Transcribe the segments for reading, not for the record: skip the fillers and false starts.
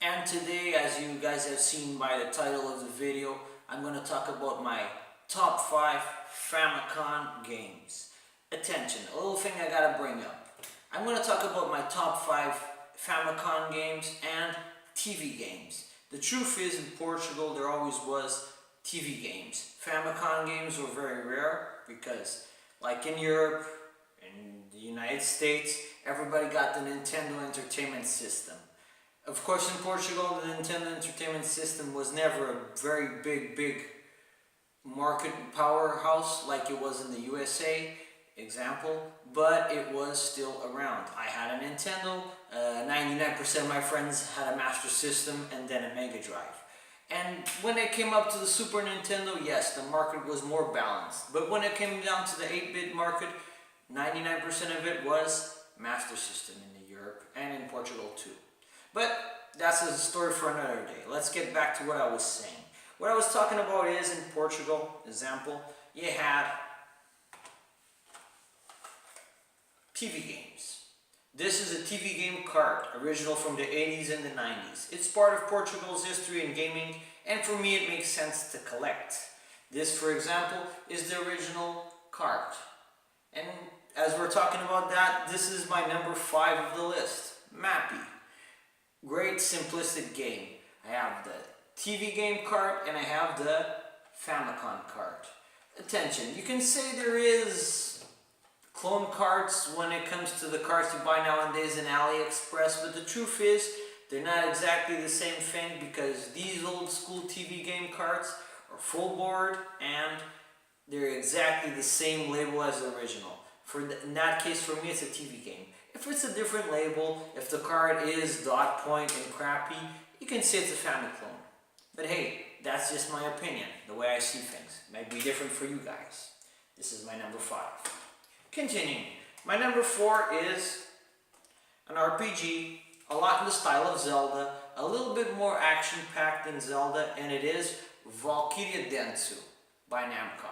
And today, as you guys have seen by the title of the video, I'm going to talk about my top 5 Famicom games. Attention, a little thing I gotta bring up. I'm going to talk about my top 5 Famicom games and TV games. The truth is, in Portugal there always was TV games. Famicom games were very rare because, like in Europe, in the United States, everybody got the Nintendo Entertainment System. Of course, in Portugal, the Nintendo Entertainment System was never a very big market powerhouse like it was in the USA, example, but it was still around. I had a Nintendo, 99% of my friends had a Master System and then a Mega Drive. And when it came up to the Super Nintendo, yes, the market was more balanced. But when it came down to the 8-bit market, 99% of it was Master System in Europe and in Portugal too. But that's a story for another day. Let's get back to what I was saying. What I was talking about is, in Portugal, example, you had TV games. This is a TV game card, original from the 80s and the 90s. It's part of Portugal's history in gaming, and for me it makes sense to collect. This, for example, is the original card. And as we're talking about that, this is my number 5 of the list, Mappy. Great simplistic game. I have the TV game card and I have the Famicom card. Attention, you can say there is clone cards when it comes to the cards you buy nowadays in AliExpress, but the truth is they're not exactly the same thing, because these old school TV game cards are full board and they're exactly the same label as the original. In that case, for me, it's a TV game. If it's a different label, if the card is dot point and crappy, you can say it's a Famicom. But hey, that's just my opinion, the way I see things. It might be different for you guys. This is my number 5. Continuing, my number 4 is an RPG, a lot in the style of Zelda, a little bit more action-packed than Zelda, and it is Valkyria Densu by Namco.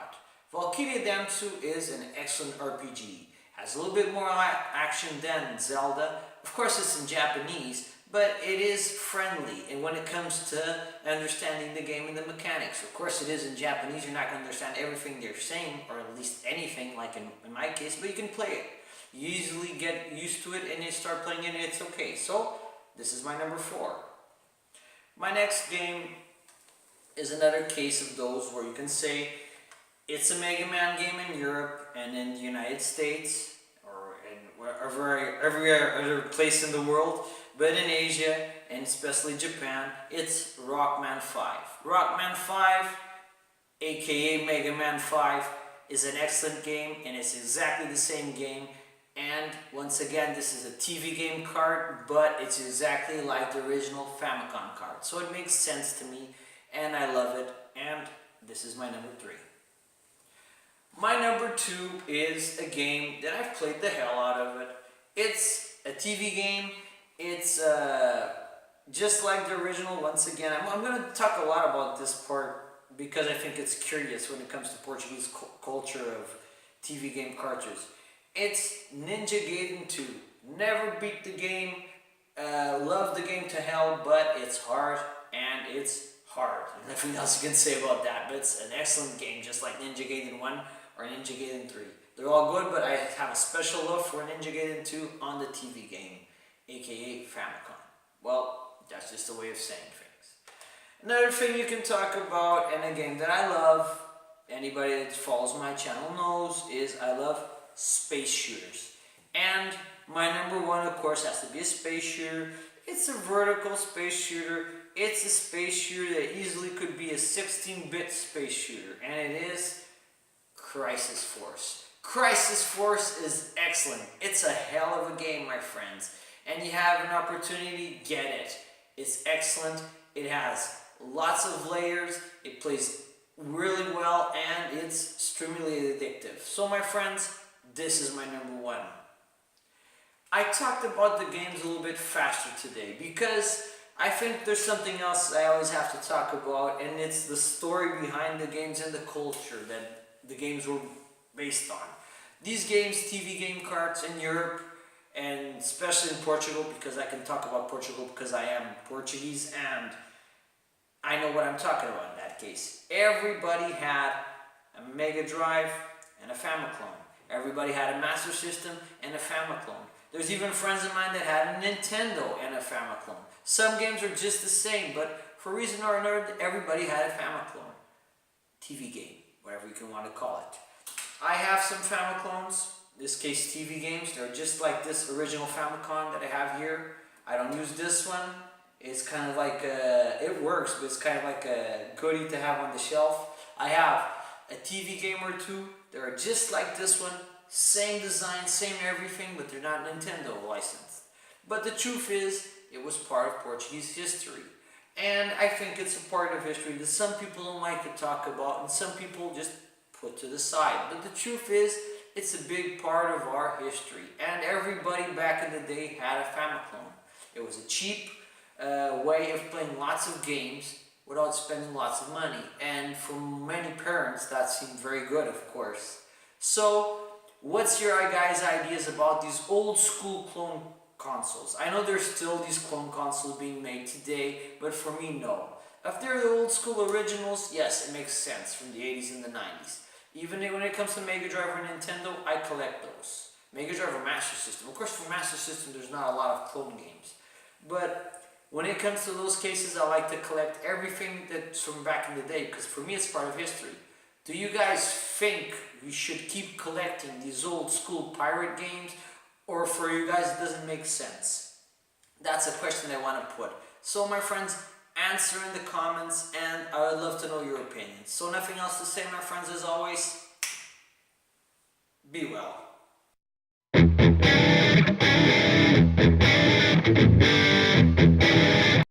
Valkyria Densu is an excellent RPG. Has a little bit more action than Zelda. Of course, it's in Japanese, but it is friendly. And when it comes to understanding the game and the mechanics, of course it is in Japanese. You're not going to understand everything they're saying, or at least anything, like in my case, but you can play it. You easily get used to it and you start playing it and it's okay. So, this is my number 4. My next game is another case of those where you can say it's a Mega Man game in Europe and in the United States, or in every other place in the world, but in Asia and especially Japan, it's Rockman 5. Rockman 5, aka Mega Man 5, is an excellent game, and it's exactly the same game. And once again, this is a TV game card, but it's exactly like the original Famicom card. So it makes sense to me, and I love it, and this is my number 3. My number 2 is a game that I've played the hell out of it. It's a TV game. It's just like the original. Once again, I'm going to talk a lot about this part because I think it's curious when it comes to Portuguese culture of TV game cartridges. It's Ninja Gaiden 2. Never beat the game. Love the game to hell, but it's hard and it's hard. Nothing else you can say about that, but it's an excellent game, just like Ninja Gaiden 1 or Ninja Gaiden 3. They're all good, but I have a special love for Ninja Gaiden 2 on the TV game, aka Famicom. Well, that's just a way of saying things. Another thing you can talk about, and a game that I love, anybody that follows my channel knows, is I love space shooters. And my number 1, of course, has to be a space shooter. It's a vertical space shooter. It's a space shooter that easily could be a 16-bit space shooter, and it is Crisis Force. Crisis Force is excellent. It's a hell of a game, my friends. And you have an opportunity, get it. It's excellent. It has lots of layers. It plays really well, and it's extremely addictive. So, my friends, this is my number 1. I talked about the games a little bit faster today because I think there's something else I always have to talk about, and it's the story behind the games and the culture that the games were based on. These games, TV game cards in Europe, and especially in Portugal, because I can talk about Portugal because I am Portuguese and I know what I'm talking about in that case. Everybody had a Mega Drive and a Famicom. Everybody had a Master System and a Famicom. There's even friends of mine that had a Nintendo and a Famicom. Some games are just the same, but for a reason or another, everybody had a Famicom. TV game, whatever you can want to call it. I have some Famicoms, in this case TV games. They're just like this original Famicom that I have here. I don't use this one. It's kind of like it works, but it's kind of like a goodie to have on the shelf. I have a TV game or two. They're just like this one. Same design, same everything, but they're not Nintendo licensed. But the truth is, it was part of Portuguese history. And I think it's a part of history that some people don't like to talk about and some people just put to the side. But the truth is, it's a big part of our history. And everybody back in the day had a Famicom. It was a cheap way of playing lots of games without spending lots of money. And for many parents, that seemed very good, of course. So, what's your guys' ideas about these old school clone consoles? I know there's still these clone consoles being made today, but for me, no. If they're the old school originals, yes, it makes sense from the 80s and the 90s. Even when it comes to Mega Drive or Nintendo, I collect those. Mega Drive or Master System. Of course, for Master System, there's not a lot of clone games. But when it comes to those cases, I like to collect everything that's from back in the day, because for me, it's part of history. Do you guys think we should keep collecting these old school pirate games? Or for you guys, it doesn't make sense? That's a question I want to put. So my friends, answer in the comments and I would love to know your opinions. So nothing else to say, my friends, as always, be well.